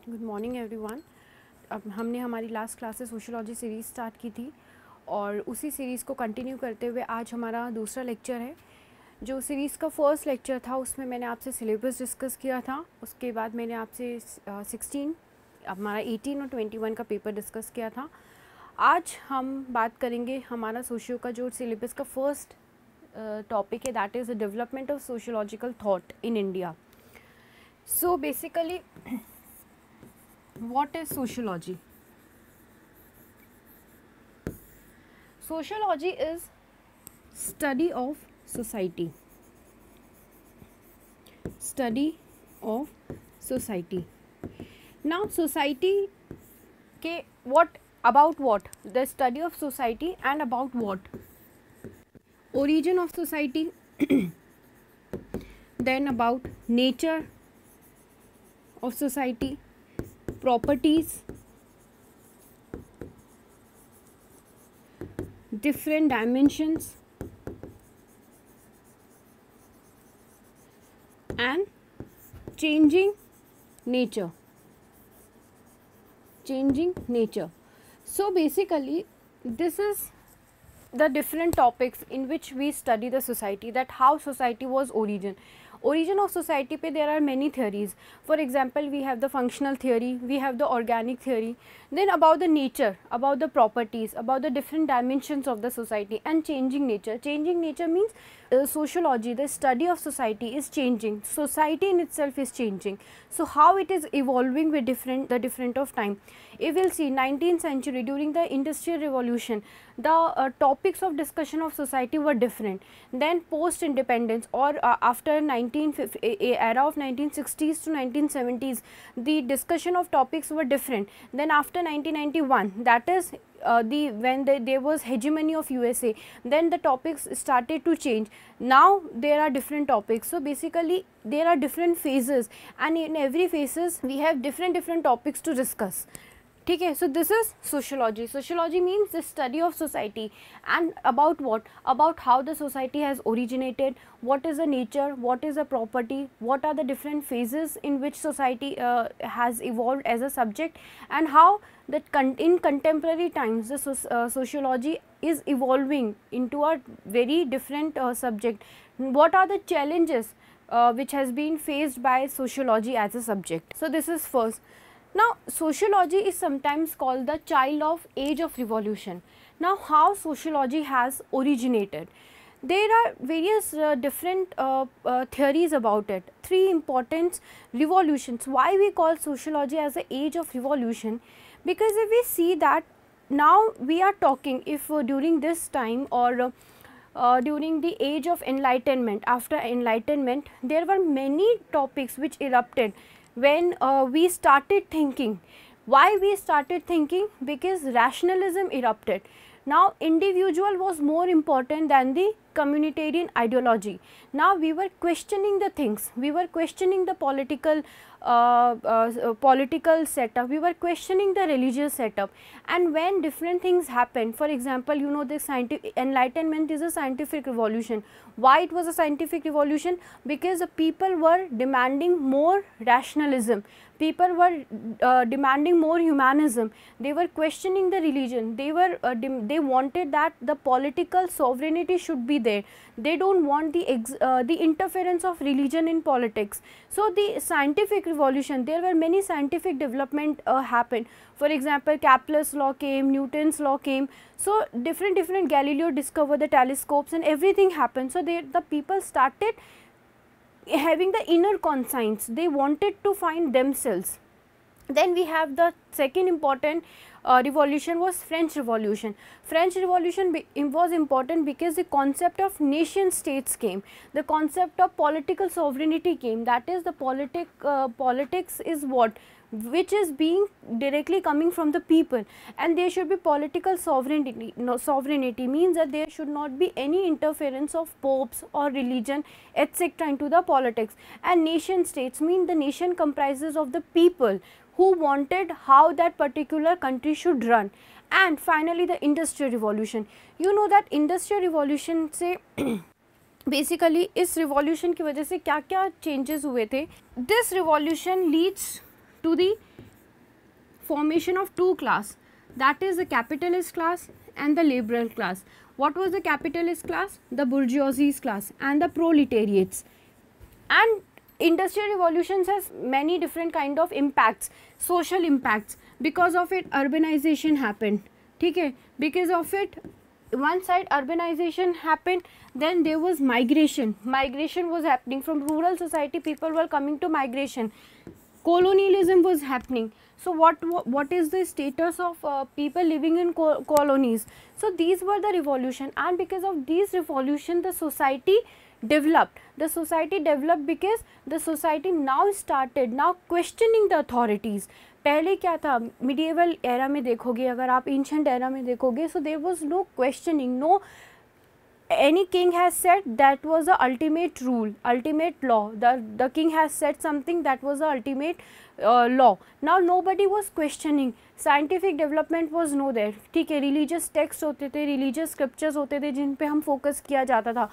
Good morning everyone. अब हमने हमारी लास्ट क्लास से सोशियोलॉजी सीरीज़ स्टार्ट की थी और उसी सीरीज़ को कंटिन्यू करते हुए आज हमारा दूसरा लेक्चर है। जो सीरीज़ का फर्स्ट लेक्चर था उसमें मैंने आपसे सिलेबस डिस्कस किया था, उसके बाद मैंने आपसे 16 हमारा 18 और 21 का पेपर डिस्कस किया था। आज हम बात करेंगे हमारा सोशियो का जो सिलेबस का फर्स्ट टॉपिक है, that is the development of sociological thought in India. So basically what is sociology? Sociology is study of society. Study of society. Now society के what about what? The study of society and about what? Origin of society. Then about nature of society, properties, different dimensions, and changing nature. Changing nature. So basically this is the different topics in which we study the society, that how society was origin of society pe there are many theories. For example, we have the functional theory, we have the organic theory, then about the nature, about the properties, about the different dimensions of the society, and changing nature. Changing nature means sociology, the study of society is changing, society in itself is changing, so how it is evolving with the different of time. If we'll see 19th century, during the industrial revolution, the topics of discussion of society were different. Then post independence or after era of 1960s to 1970s, the discussion of topics were different. Then after 1991, that is when there was hegemony of USA, then the topics started to change. Now there are different topics. So basically there are different phases, and in every phases we have different topics to discuss. ठीक है, so this is sociology. Sociology means the study of society, and about what? About how the society has originated, what is the nature, what is the property, what are the different phases in which society has evolved as a subject, and how that in contemporary times the sociology is evolving into a very different subject. What are the challenges which has been faced by sociology as a subject? So this is first. Now sociology is sometimes called the child of age of revolution. Now how sociology has originated? There are various different theories about it. Three important revolutions. Why we call sociology as the age of revolution? Because if we see that now we are talking, if during this time or during the age of enlightenment, after enlightenment, there were many topics which erupted when we started thinking. Why we started thinking? Because rationalism erupted. Now individual was more important than the communitarian ideology. Now we were questioning the things, we were questioning the political setup, we were questioning the religious setup, and when different things happen, for example, you know, the scientific enlightenment is a scientific revolution. Why it was a scientific revolution? Because the people were demanding more rationalism, people were demanding more humanism, they were questioning the religion, they wanted that the political sovereignty should be there, they don't want the interference of religion in politics. So the scientific revolution, there were many scientific development happened. For example, Kepler's law came, Newton's law came, so different Galileo discovered the telescopes and everything happened. So the people started having the inner conscience, they wanted to find themselves. Then we have the second important revolution was French Revolution. French Revolution was important because the concept of nation states came, the concept of political sovereignty came, that is the politics is what which is being directly coming from the people, and there should be political sovereignty. Sovereignty means that there should not be any interference of popes or religion etc. into the politics, and nation states mean the nation comprises of the people who wanted how that particular country should run. And finally the industrial revolution. You know that industrial revolution से basically इस revolution की वजह से क्या क्या changes हुए थे. This revolution leads to the formation of two class, that is the capitalist class and the liberal class. What was the capitalist class? The bourgeoisie class and the proletariats. And industrial revolutions has many different kind of impacts, social impacts. Because of it urbanization happened, ठीक है, because of it one side urbanization happened, then there was migration was happening from rural society, people were coming to migration, colonialism was happening. So what is the status of people living in colonies? So these were the revolution, and because of these revolution the society developed. The society developed because the society now started now questioning the authorities. पहले क्या था, medieval era में देखोगे, अगर आप ancient era में देखोगे, so there was no questioning, no any king has said that was the ultimate rule, ultimate law. The king has said something, that was the ultimate law. Now nobody was questioning. Scientific development was no there. ठीक है, religious texts होते थे, religious scriptures होते थे जिन पे हम focus किया जाता था.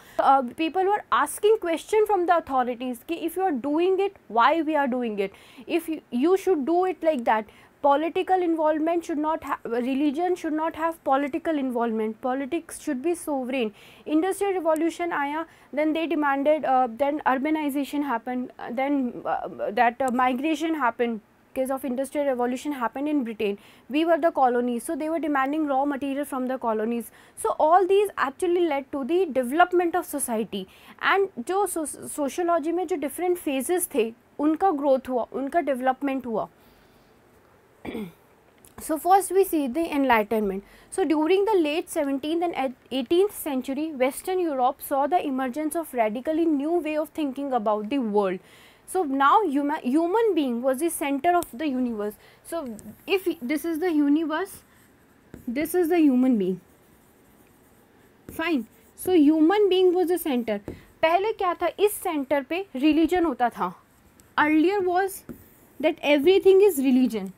People were asking question from the authorities कि if you are doing it, why we are doing it? If you should do it like that. Political involvement should not have, religion should not have political involvement, politics should be sovereign. Industrial revolution आया, then they demanded, then urbanization happened, then that migration happened. Because of industrial revolution happened in Britain, we were the colonies, so they were demanding raw material from the colonies. So all these actually led to the development of society. And जो sociology में जो different phases थे, उनका growth हुआ, उनका development हुआ. So first we see the Enlightenment. So during the late 17th and 18th century, Western Europe saw the emergence of radically new way of thinking about the world. So now human being was the center of the universe. So if this is the universe, this is the human being. Fine. So human being was the center. पहले क्या था, इस center पे religion होता था. Earlier was that everything is religion.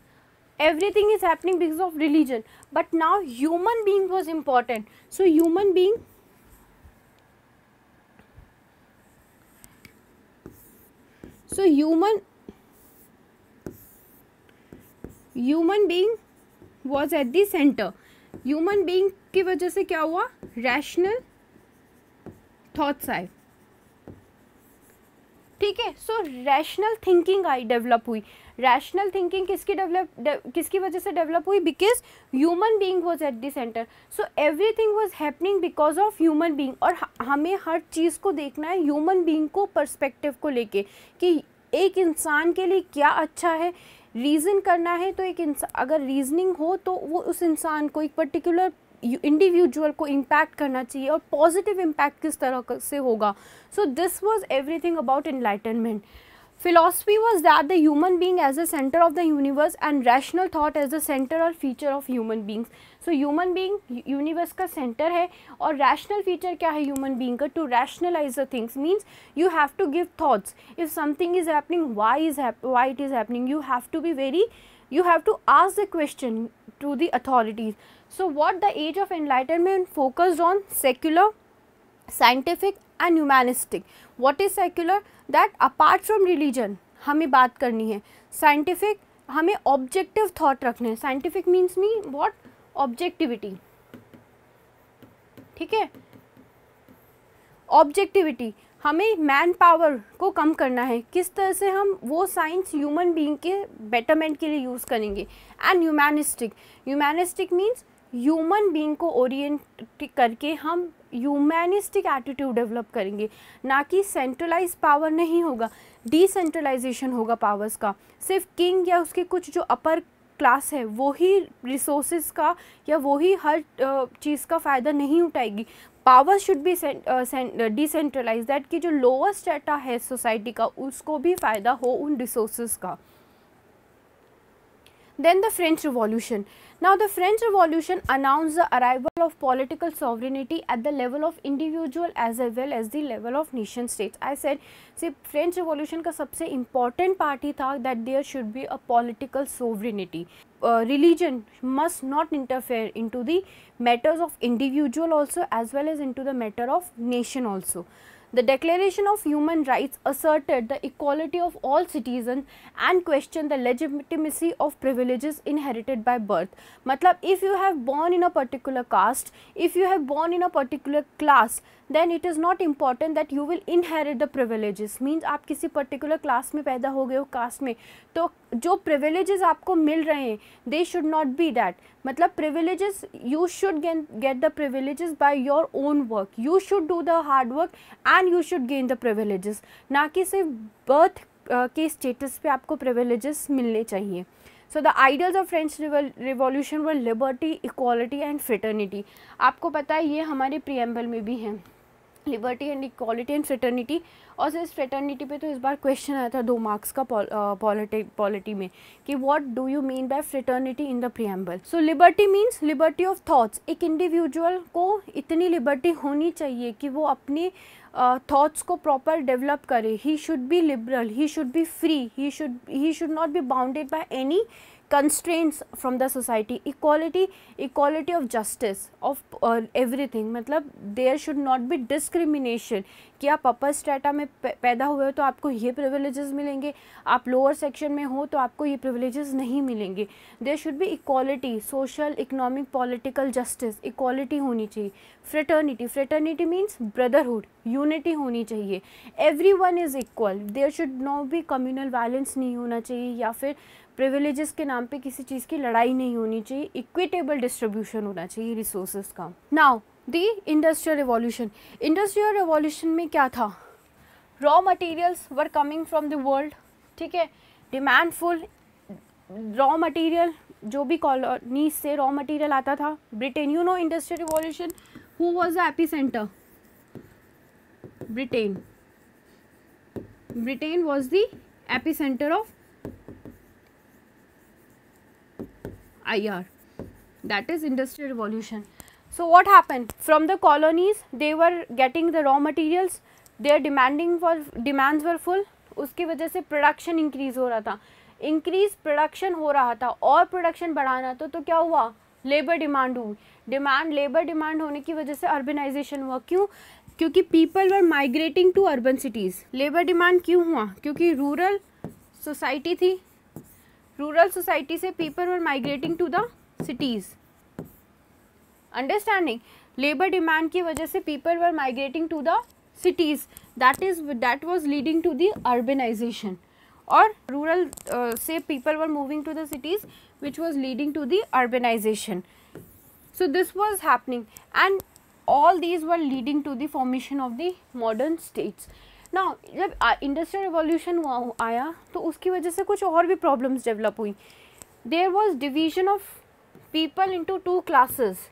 Everything is happening because of religion, but now human being was important. So human being was at the center. Human being की वजह से क्या हुआ, rational thoughts आए, ठीक है. सो रैशनल थिंकिंग आई डेवलप हुई. Rational thinking किसकी वजह से डेवलप हुई? Because human being was at the centre. So everything was happening because of human being. और हमें हर चीज़ को देखना है ह्यूमन बीइंग को पर्सपेक्टिव को लेके कि एक इंसान के लिए क्या अच्छा है. रीज़न करना है तो एक इंसान अगर रीजनिंग हो तो वो उस इंसान को एक पर्टिकुलर इंडिविजुअल को इम्पैक्ट करना चाहिए, और पॉजिटिव इम्पैक्ट किस तरह से होगा. So this was everything about enlightenment. Philosophy was that the human being as the center of the universe and rational thought as the center or feature of human beings. So human being universe का center है, और rational feature क्या है human being का? To rationalize the things means you have to give thoughts. If something is happening, why it is happening? You have to ask the question to the authorities. So what the age of enlightenment focused on? Secular, scientific and humanistic. What is secular? That apart from religion हमें बात करनी है. Scientific हमें objective thought रखने हैं. Scientific means what? Objectivity. ठीक है, objectivity. हमें मैन पावर को कम करना है. किस तरह से हम वो साइंस ह्यूमन बीइंग के बेटरमेंट के लिए यूज़ करेंगे. And humanistic means human being को ओरिएंट करके हम ह्यूमैनिस्टिक एटीट्यूड डेवलप करेंगे, ना कि सेंट्रलाइज पावर नहीं होगा, डिसेंट्रलाइजेशन होगा पावर्स का. सिर्फ किंग या उसके कुछ जो अपर क्लास है वो ही रिसोर्सेज का या वो ही हर चीज़ का फ़ायदा नहीं उठाएगी. Power should be decentralize, that कि जो लोअर स्ट्रेटा है सोसाइटी का उसको भी फ़ायदा हो उन रिसोर्सेज का. Then the French Revolution. Now the French Revolution announced the arrival of political sovereignty at the level of individual as well as the level of nation states. I said, see, French Revolution का सबसे important part ही था that there should be a political sovereignty. Religion must not interfere into the matters of individual also as well as into the matter of nation also. The Declaration of Human Rights asserted the equality of all citizens and questioned the legitimacy of privileges inherited by birth. मतलब if you have born in a particular caste, if you have born in a particular class, then it is not important that you will inherit the privileges. Means आप किसी particular class में पैदा हो गए हो, caste में, तो जो privileges आपको मिल रहे हैं, they should not be that. मतलब privileges, you should get the privileges by your own work. You should do the hard work and you should gain the privileges. ना कि सिर्फ birth के status पे आपको privileges मिलने चाहिए. So the ideals of French Revolution were liberty, equality and fraternity. आपको पता है ये हमारे preamble में भी है, liberty and equality and fraternity. और सिर्फ फ्रेटर्निटी पे तो इस बार क्वेश्चन आया था 2 मार्क्स का पॉलिटी में कि what do you mean by fraternity in the preamble. So liberty means liberty of thoughts. एक इंडिविजुअल को इतनी लिबर्टी होनी चाहिए कि वो अपने थॉट्स को प्रॉपर डेवलप करे. He should be liberal, he should be free, he should not be bounded by any constraints from the society. Equality of justice of everything. मतलब there should not be discrimination कि आप अपर strata में पैदा हुए हो तो आपको ये प्रिविलेजेस मिलेंगे, आप लोअर सेक्शन में हो तो आपको ये प्रिविलेजेस नहीं मिलेंगे. There should be equality, social, economic, political justice, equality होनी चाहिए. फ्रेटर्निटी मीन्स ब्रदरहुड, यूनिटी होनी चाहिए. Everyone is equal. There should not be communal violence नहीं होना चाहिए या फिर प्रिविलेजेस के नाम पे किसी चीज़ की लड़ाई नहीं होनी चाहिए. इक्विटेबल डिस्ट्रीब्यूशन होना चाहिए रिसोर्सेज का. Now the industrial revolution. Industrial revolution में क्या था? Raw materials were coming from the world. ठीक है, डिमांडफुल रॉ मटेरियल, जो भी कॉलोनीज से रॉ मटेरियल आता था. Britain, you know industrial revolution, who was the epicentre? Britain was the epicenter of IR, that is industrial revolution. So what happened? From the colonies they were getting the raw materials, their demands were full. उसकी वजह से production increase हो रहा था. Production हो रहा था और प्रोडक्शन बढ़ाना तो क्या हुआ? लेबर डिमांड हुई. लेबर डिमांड होने की वजह से अर्बनाइजेशन हुआ. क्यों? क्योंकि people were migrating to urban cities. Labour demand क्यों हुआ? क्योंकि रूरल सोसाइटी थी. रूरल सोसाइटी से people were migrating to the cities. Understanding? Labour demand की वजह से people were migrating to the cities, that was leading to the urbanization, or rural say people were moving to the cities, which was leading to the urbanization. So this was happening and all these were leading to the formation of the modern states. Now जब industrial revolution आया तो उसकी वजह से कुछ और भी problems develop हुई. There was division of people into 2 classes,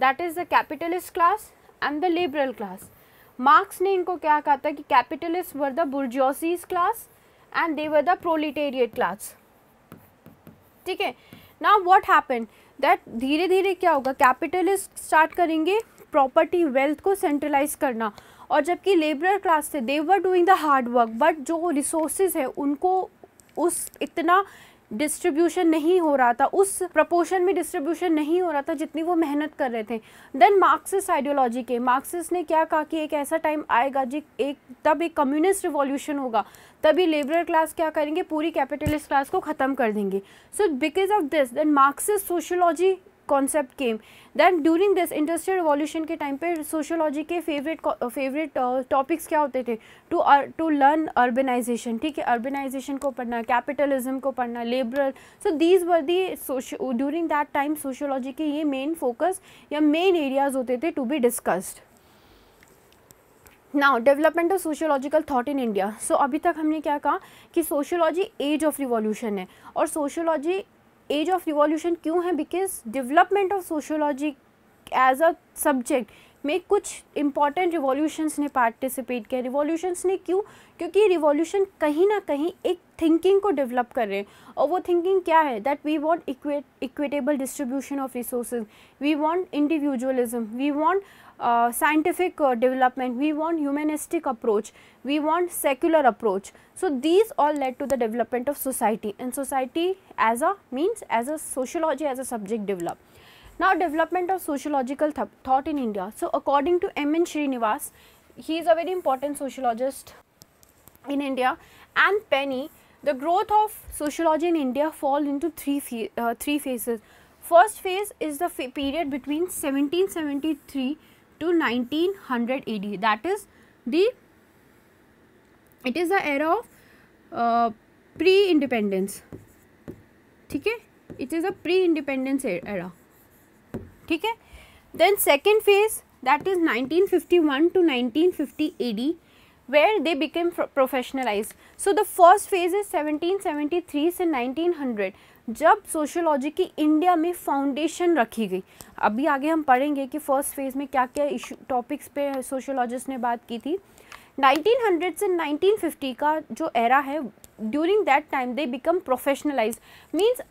that is the capitalist class and the liberal class. Marx ने इनको क्या कहा था कि capitalist were the bourgeoisies class and they were the proletariat class. ठीक है. नाउ व्हाट हैपेंड दैट धीरे धीरे क्या होगा, कैपिटलिस्ट स्टार्ट करेंगे प्रॉपर्टी वेल्थ को सेंट्रलाइज करना, और जबकि लेबरर क्लास थे they were doing the hard work, but जो रिसोर्सेज है उनको उस इतना डिस्ट्रीब्यूशन नहीं हो रहा था, उस प्रपोर्शन में डिस्ट्रीब्यूशन नहीं हो रहा था जितनी वो मेहनत कर रहे थे. देन मार्क्सिस्ट आइडियोलॉजी के मार्क्सिस्ट ने क्या कहा कि एक ऐसा टाइम आएगा तब एक कम्युनिस्ट रिवॉल्यूशन होगा, तभी लेबरर क्लास क्या करेंगे, पूरी कैपिटलिस्ट क्लास को ख़त्म कर देंगे. So because of this then Marxist sociology concept came. Then during this industrial revolution के टाइम पे सोशियोलॉजी के फेवरेट टॉपिक्स क्या होते थे? To learn urbanisation. ठीक है, अर्बनाइजेशन को पढ़ना, कैपिटलिज्म को पढ़ना, liberal. So these were the during that time sociology के ये मेन फोकस या मेन एरियाज होते थे to be discussed. Now development of sociological thought in India. So अभी तक हमने क्या कहा कि सोशियोलॉजी एज ऑफ रिवॉल्यूशन है, और सोशियोलॉजी एज ऑफ रिवॉल्यूशन क्यों है? Because development of sociology as a subject में कुछ इंपॉर्टेंट रिवॉल्यूशंस ने पार्टिसिपेट किया. रिवॉल्यूशंस ने क्यों? क्योंकि रिवॉल्यूशन कहीं ना कहीं एक थिंकिंग को डेवलप कर रहे हैं, और वो थिंकिंग क्या है? That we want equitable distribution of resources, we want individualism, we want scientific development, we want humanistic approach, we want secular approach. So these all led to the development of society, and society as a sociology as a subject developed. Now development of sociological thought in India. So according to M.N. Srinivas, he is a very important sociologist in India. And Penny, the growth of sociology in India fall into three phases. First phase is the period between 1773 to 1900 AD. That is it is the era of pre-independence. ठीक है, it is a pre-independence era. ठीक है. Then second phase, that is 1951 to 1950 AD, where they became professionalized. So the first phase is 1773 से 1900, जब sociology की India में foundation रखी गई. अभी आगे हम पढ़ेंगे कि फर्स्ट फेज में क्या क्या इशू टॉपिक्स पे सोशोलॉजिस्ट ने बात की थी. 1900 से 1950 का जो एरा है, during that time they become professionalise. Means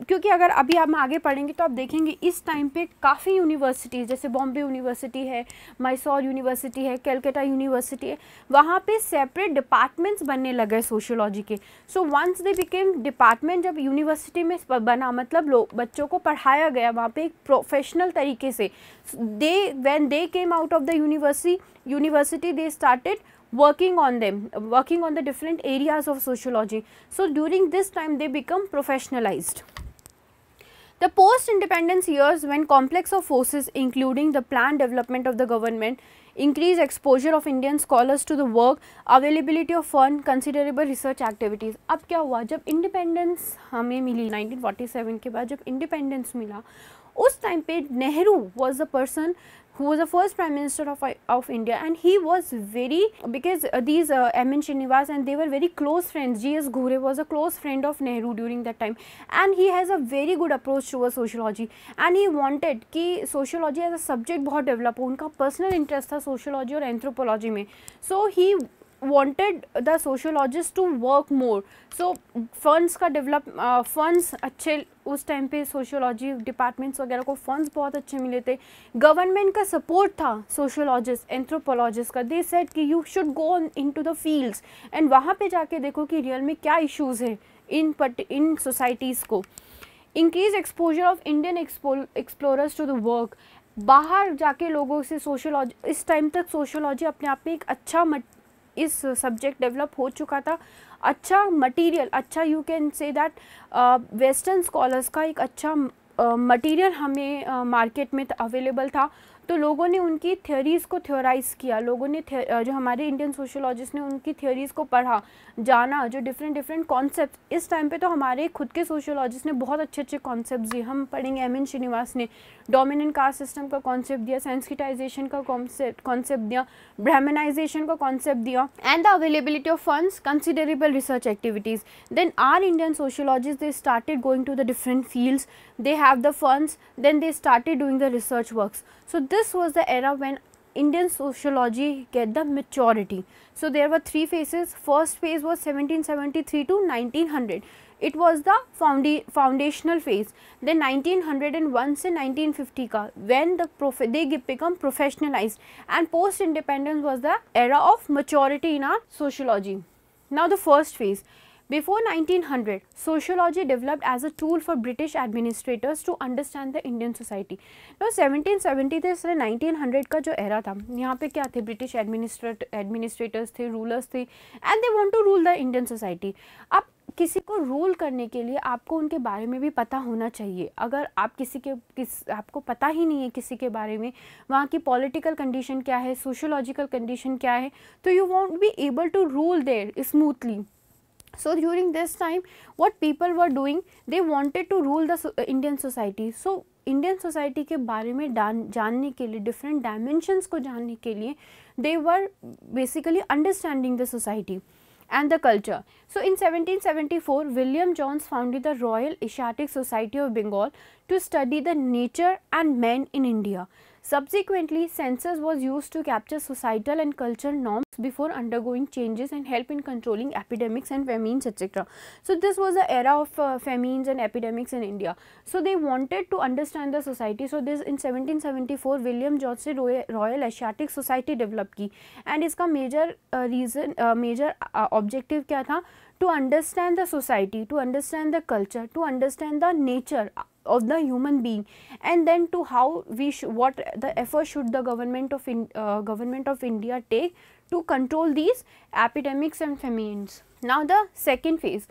क्योंकि अगर अभी हम आगे पढ़ेंगे तो आप देखेंगे इस टाइम पे काफ़ी यूनिवर्सिटीज़, जैसे बॉम्बे यूनिवर्सिटी है, मैसूर यूनिवर्सिटी है, कलकत्ता यूनिवर्सिटी है, वहाँ पे सेपरेट डिपार्टमेंट्स बनने लगे सोशियोलॉजी के. So once they became department, जब यूनिवर्सिटी में बना, मतलब लोग बच्चों को पढ़ाया गया वहाँ पे एक प्रोफेशनल तरीके से. When they came out of the university they started working on the different areas of sociology. So during this time they become professionalized. The post-independence years, when complex of forces including the planned development of the government, increased exposure of Indian scholars to the work, availability of fund, considerable research activities. अब क्या हुआ, जब independence हमें मिली 1947 के बाद, जब independence मिला, उस टाइम पे Nehru was the person who was the first prime minister of India, and he was very, because these M.N. Srinivas and they were very close friends. G.S. Ghurye was a close friend of Nehru during that time, and he has a very good approach towards sociology, and he wanted कि sociology as a subject बहुत develop हो. उनका personal interest था sociology और anthropology में. So he wanted the sociologists to work more. So funds का develop funds अच्छे उस टाइम पे सोशियोलॉजी डिपार्टमेंट्स वगैरह को फंड्स बहुत अच्छे मिले थे. गवर्नमेंट का सपोर्ट था सोशियोलॉजिस्ट एंथ्रोपोलॉजिस्ट का. दे सेड कि you should go into the fields and वहाँ पे जाके देखो कि रियल में क्या इश्यूज़ हैं इन सोसाइटीज़ को. Increase exposure of Indian explorers to the work. बाहर जाके लोगों से सोशियोलॉजी, इस टाइम तक सोशियोलॉजी अपने आप में एक अच्छा इस सब्जेक्ट डेवलप हो चुका था, अच्छा मटेरियल, अच्छा you can say that western scholars का एक अच्छा मटेरियल हमें मार्केट में अवेलेबल था. तो लोगों ने उनकी थ्योरीज़ को थ्योराइज़ किया, लोगों ने जो हमारे इंडियन सोशियोलॉजिस्ट ने उनकी थ्योरीज़ को पढ़ा, जाना, जो डिफरेंट कॉन्सेप्ट. इस टाइम पे तो हमारे खुद के सोशियोलॉजिस्ट ने बहुत अच्छे कॉन्सेप्ट दिए. हम पढ़ेंगे एम.एन. श्रीनिवास ने डोमिनेंट कास्ट सिस्टम का कॉन्सेप्ट दिया, सेंसिटाइजेशन का कॉन्सेप्ट दिया, ब्राह्मणाइजेशन का कॉन्सेप्ट दिया, and the availability of funds, considerable research activities. Then are Indian sociologist they started going to the different fields, they have the funds, then they started doing the research works. So this was the era when Indian sociology get the maturity. So there were three phases. First phase was 1773 to 1900. It was the foundational phase. Then 1901 से 1950 का, when they become professionalized, and post independence was the era of maturity in our sociology. Now the first phase. Before 1900, sociology developed as a tool for British administrators to understand the Indian society. Now 1770 से 1900 का जो era था, यहाँ पे क्या थे, British administrators थे, rulers थे, and they want to rule the Indian society. अब किसी को रूल करने के लिए आपको उनके बारे में भी पता होना चाहिए. अगर आप आपको पता ही नहीं है किसी के बारे में, वहाँ की पॉलिटिकल कंडीशन क्या है, सोशोलॉजिकल कंडीशन क्या है, तो you won't be able to rule there smoothly. So during this time what people were doing, they wanted to rule the Indian society. So Indian society के बारे में जानने के लिए, different dimensions को जानने के लिए, they were basically understanding the society and the culture. So in 1774 William Jones founded the Royal Asiatic Society of Bengal to study the nature and men in India. Subsequently, census was used to capture societal and cultural norms before undergoing changes and help in controlling epidemics and famines, etc. So this was the era of famines and epidemics in India. So they wanted to understand the society. So this in 1774 William Jones ने Royal Asiatic Society develop की, and इसका major objective क्या था, to understand the society, to understand the culture, to understand the nature of the human being, and then to how we what the effort should the government of India take to control these epidemics and famines. Now the second phase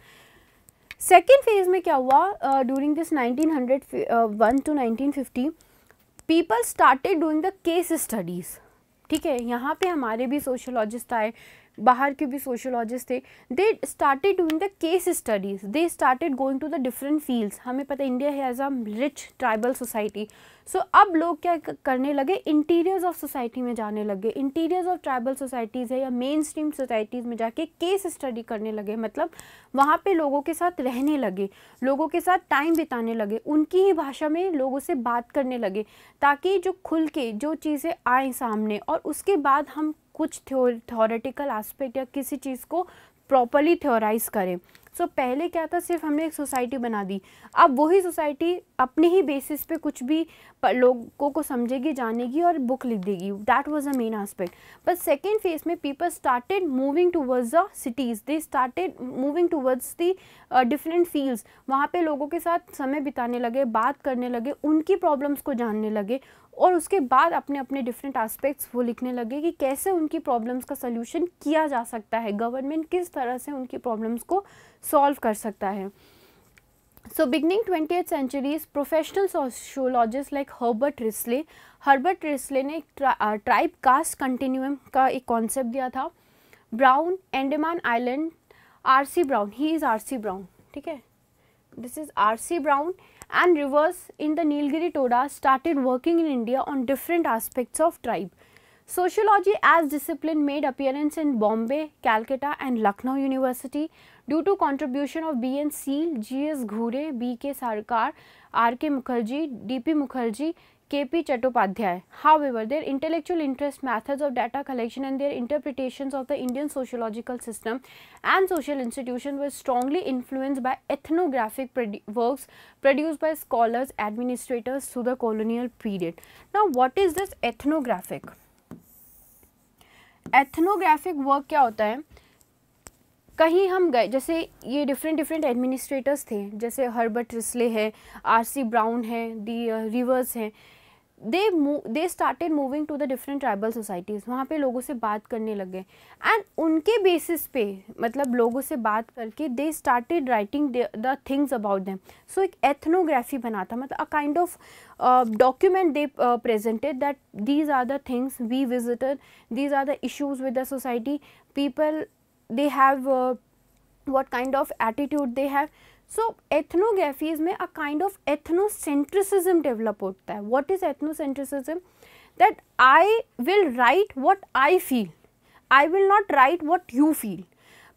में क्या हुआ, during this 1901 to 1950 people started doing the case studies. ठीक है, यहाँ पे हमारे भी sociologist आए, बाहर के भी सोशोलॉजिस्ट थे. They started doing the case studies, they started going to the different fields. हमें पता है India has a rich tribal society. So अब लोग क्या करने लगे, इंटीरियर्स ऑफ सोसाइटी में जाने लगे. इंटीरियर्स ऑफ ट्राइबल सोसाइटीज़ है या मेन स्ट्रीम सोसाइटीज़ में जाके केस स्टडी करने लगे. मतलब वहाँ पे लोगों के साथ रहने लगे, लोगों के साथ टाइम बिताने लगे, उनकी ही भाषा में लोगों से बात करने लगे, ताकि जो खुल के जो चीज़ें आए सामने, और उसके बाद हम कुछ थ्योरेटिकल एस्पेक्ट या किसी चीज़ को प्रॉपरली थ्योराइज करें. सो पहले क्या था, सिर्फ हमने एक सोसाइटी बना दी. अब वही सोसाइटी अपने ही बेसिस पे कुछ भी लोगों को समझेगी, जानेगी और बुक लिख देगी. That was the main aspect. But second phase में people started moving towards the cities, they started moving towards the different fields. वहाँ पे लोगों के साथ समय बिताने लगे, बात करने लगे, उनकी प्रॉब्लम्स को जानने लगे, और उसके बाद अपने अपने डिफरेंट एस्पेक्ट्स वो लिखने लगे कि कैसे उनकी प्रॉब्लम्स का सल्यूशन किया जा सकता है, गवर्नमेंट किस तरह से उनकी प्रॉब्लम्स को सॉल्व कर सकता है. So beginning 20th centuries, professional sociologist like Herbert Risley ने ट्राइब कास्ट कंटिन्यूम का एक कॉन्सेप्ट दिया था. Brown, Andaman island, R.C. Brown, he is R.C. Brown, ठीक है, this is R.C. Brown, and Rivers in the Nilgiri Toda started working in India on different aspects of tribe. Sociology as discipline made appearance in Bombay, Calcutta and Lucknow University due to contribution of B.N. Seal, G.S. Ghure, B.K. Sarkar, R.K. Mukherjee, D.P. Mukherjee, K.P. Chattopadhyay. However, their intellectual interest, methods of data collection and their interpretations of the Indian sociological system and social institutions were strongly influenced by ethnographic works produced by scholars, administrators through the colonial period. Now, what is this ethnographic? Ethnographic work क्या होता है, कहीं हम गए, जैसे ये different administrators थे, जैसे हर्बर्ट रिस्ले है, R.C. ब्राउन है, दी रिवर्स हैं. They started moving to the different tribal societies. वहाँ पे लोगों से बात करने लगे, एंड उनके बेसिस पे, मतलब लोगों से बात करके they started writing the things about them. So एक एथनोग्राफी बना था, मतलब a kind of document they presented that these are the things we visited, these are the issues with the society, people they have what kind of attitude they have. So ethnographies में a kind of ethnocentrism develop होता है. What is ethnocentrism? That I will write what I feel, I will not write what you feel.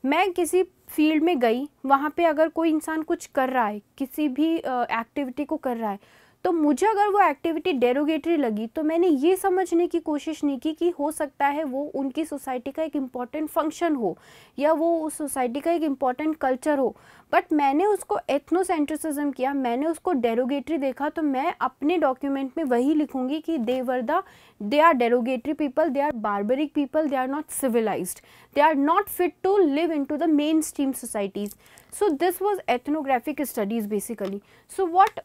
मैं किसी field में गई, वहाँ पे अगर कोई इंसान कुछ कर रहा है, किसी भी एक्टिविटी को कर रहा है, तो मुझे अगर वो एक्टिविटी डेरोगेटरी लगी, तो मैंने ये समझने की कोशिश नहीं की कि हो सकता है वो उनकी सोसाइटी का एक इम्पॉर्टेंट फंक्शन हो, या वो उस सोसाइटी का एक इम्पॉर्टेंट कल्चर हो, बट मैंने उसको एथनोसेंट्रिसिज्म किया, मैंने उसको डेरोगेटरी देखा. तो मैं अपने डॉक्यूमेंट में वही लिखूंगी कि they are derogatory people, they are barbaric people, they are not civilized, they are not fit to live into the mainstream societies. So this was ethnographic studies basically. So what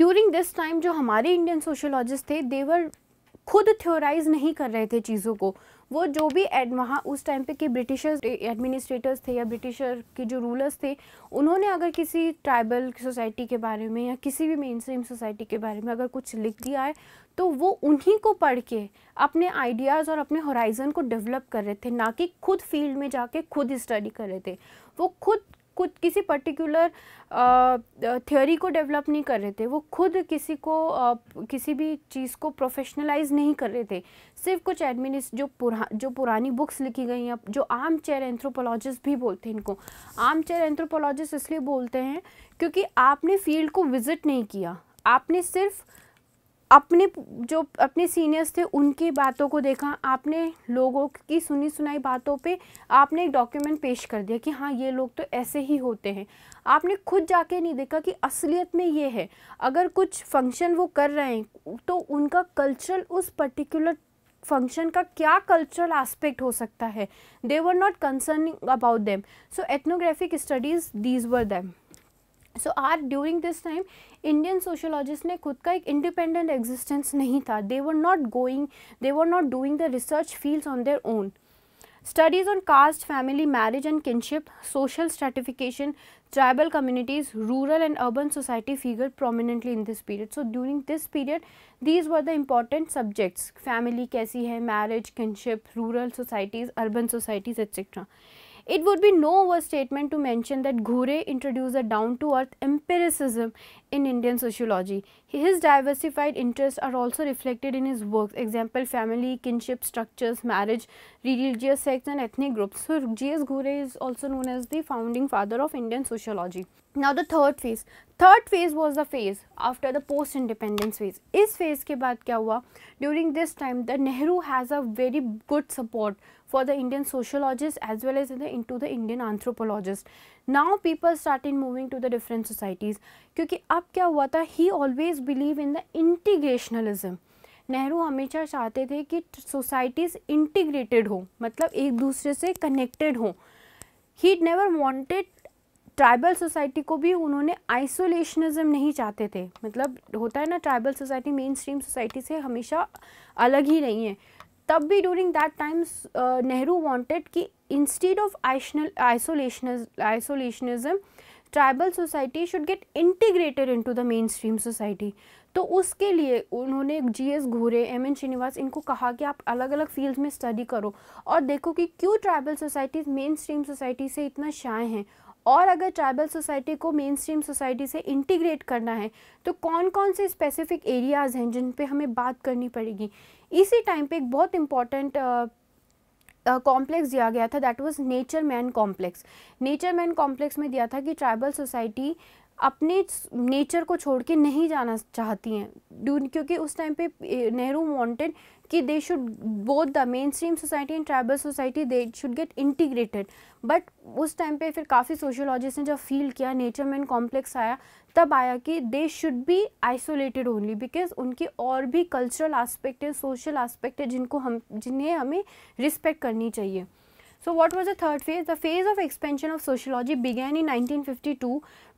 during this time जो हमारे Indian sociologist थे, they were खुद theorise नहीं कर रहे थे चीज़ों को. वो जो भी वहाँ उस टाइम पे के ब्रिटिशर्स एडमिनिस्ट्रेटर्स थे या ब्रिटिशर के जो रूलर्स थे, उन्होंने अगर किसी ट्राइबल सोसाइटी के बारे में या किसी भी मेन स्ट्रीम सोसाइटी के बारे में अगर कुछ लिख दिया है, तो वो उन्हीं को पढ़ के अपने आइडियाज़ और अपने होराइज़न को डेवलप कर रहे थे, ना कि खुद फील्ड में जाके खुद स्टडी कर रहे थे. वो खुद किसी पर्टिकुलर थ्योरी को डेवलप नहीं कर रहे थे, वो खुद किसी भी चीज़ को प्रोफेशनलाइज नहीं कर रहे थे. सिर्फ कुछ जो पुरानी बुक्स लिखी गई हैं, जो आर्म चेयर एंथ्रोपोलॉजिस्ट भी बोलते हैं इनको. आर्म चेयर एंथ्रोपोलॉजिस्ट इसलिए बोलते हैं क्योंकि आपने फील्ड को विजिट नहीं किया, आपने सिर्फ अपने सीनियर्स थे उनकी बातों को देखा, आपने लोगों की सुनी सुनाई बातों पे आपने एक डॉक्यूमेंट पेश कर दिया कि हाँ ये लोग तो ऐसे ही होते हैं. आपने खुद जाके नहीं देखा कि असलियत में ये है. अगर कुछ फंक्शन वो कर रहे हैं तो उनका कल्चर उस पर्टिकुलर फंक्शन का क्या कल्चरल एस्पेक्ट हो सकता है, they were not concerning about them. So ethnographic studies these were them. So आज during this time Indian sociologist ने खुद का एक इंडिपेंडेंट एग्जिस्टेंस नहीं था. They were not doing the research fields on their own. Studies on caste, family, marriage and kinship, social stratification, tribal communities, rural and urban society figured prominently in this period. So during this period, these were the important subjects. Family कैसी है, marriage, kinship, rural societies, urban societies, etc. It would be no overstatement to mention that Ghore introduced a down-to-earth empiricism in Indian sociology. His diversified interests are also reflected in his works. Example: family, kinship structures, marriage, religious sects and ethnic groups. So G.S. Ghore is also known as the founding father of Indian sociology. Now the third phase was the phase after the post-independence phase. इस phase के बाद क्या हुआ? During this time, the Nehru has a very good support for the Indian sociologists as well as into the Indian anthropologists. Now people started moving to the different societies. क्योंकि अब क्या हुआ था? He always believed in the integrationalism. Nehru हमेशा चाहते थे कि societies integrated हो, मतलब एक दूसरे से कनेक्टेड हो. He never wanted tribal society को भी उन्होंने आइसोलेशनिज्म नहीं चाहते थे. मतलब होता है ना, tribal society main stream society से हमेशा अलग ही नहीं है. तब भी during that times Nehru wanted कि instead of isolationism tribal society should get integrated into the main stream society. तो उसके लिए उन्होंने G.S. घोरे, M.N. श्रीनिवास इनको कहा कि आप अलग अलग फील्ड्स में स्टडी करो और देखो कि क्यों tribal societies main stream society से इतना शाय हैं, और अगर ट्राइबल सोसाइटी को मेन स्ट्रीम सोसाइटी से इंटीग्रेट करना है तो कौन कौन से स्पेसिफिक एरियाज़ हैं जिन पे हमें बात करनी पड़ेगी. इसी टाइम पे एक बहुत इम्पॉर्टेंट कॉम्प्लेक्स दिया गया था, that was nature man complex. Nature man complex में दिया था कि ट्राइबल सोसाइटी अपने नेचर को छोड़ के नहीं जाना चाहती हैं, क्योंकि उस टाइम पे नेहरू वांटेड कि they should both the main stream society and tribal society they should get integrated. But उस टाइम पे फिर काफ़ी सोशोलॉजिस्ट ने जब फील किया, नेचर मैन कॉम्प्लेक्स आया, तब आया कि they should be isolated only because उनके और भी कल्चरल एस्पेक्ट है, सोशल एस्पेक्ट है जिन्हें हमें रिस्पेक्ट करनी चाहिए. So what was the third phase? The phase of expansion of sociology began in 1952